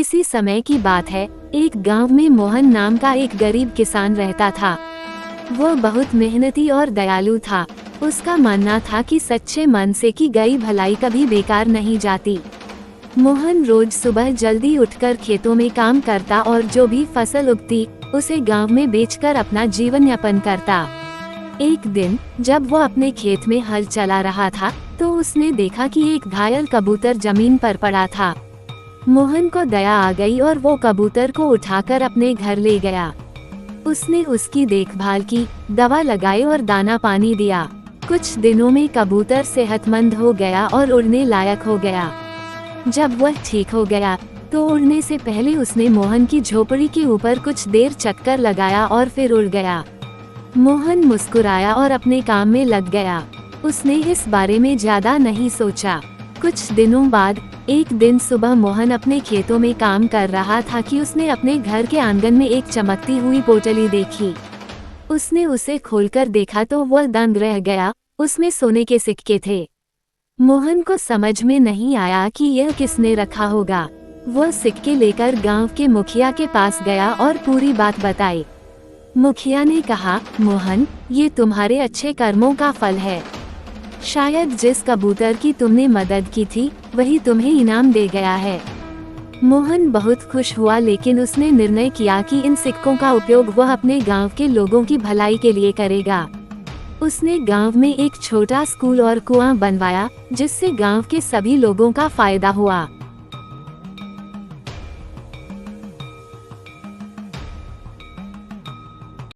किसी समय की बात है, एक गांव में मोहन नाम का एक गरीब किसान रहता था। वो बहुत मेहनती और दयालु था। उसका मानना था कि सच्चे मन से की गई भलाई कभी बेकार नहीं जाती। मोहन रोज सुबह जल्दी उठकर खेतों में काम करता और जो भी फसल उगती उसे गांव में बेचकर अपना जीवन यापन करता। एक दिन जब वो अपने खेत में हल चला रहा था तो उसने देखा कि एक घायल कबूतर जमीन पर पड़ा था। मोहन को दया आ गई और वो कबूतर को उठाकर अपने घर ले गया। उसने उसकी देखभाल की, दवा लगाई और दाना पानी दिया। कुछ दिनों में कबूतर सेहतमंद हो गया और उड़ने लायक हो गया। जब वह ठीक हो गया तो उड़ने से पहले उसने मोहन की झोपड़ी के ऊपर कुछ देर चक्कर लगाया और फिर उड़ गया। मोहन मुस्कुराया और अपने काम में लग गया। उसने इस बारे में ज्यादा नहीं सोचा। कुछ दिनों बाद एक दिन सुबह मोहन अपने खेतों में काम कर रहा था कि उसने अपने घर के आंगन में एक चमकती हुई पोटली देखी। उसने उसे खोलकर देखा तो वह दंग रह गया। उसमें सोने के सिक्के थे। मोहन को समझ में नहीं आया कि यह किसने रखा होगा। वह सिक्के लेकर गांव के मुखिया के पास गया और पूरी बात बताई। मुखिया ने कहा, मोहन, ये तुम्हारे अच्छे कर्मों का फल है। शायद जिस कबूतर की तुमने मदद की थी वही तुम्हें इनाम दे गया है। मोहन बहुत खुश हुआ, लेकिन उसने निर्णय किया कि इन सिक्कों का उपयोग वह अपने गांव के लोगों की भलाई के लिए करेगा। उसने गांव में एक छोटा स्कूल और कुआं बनवाया जिससे गांव के सभी लोगों का फायदा हुआ।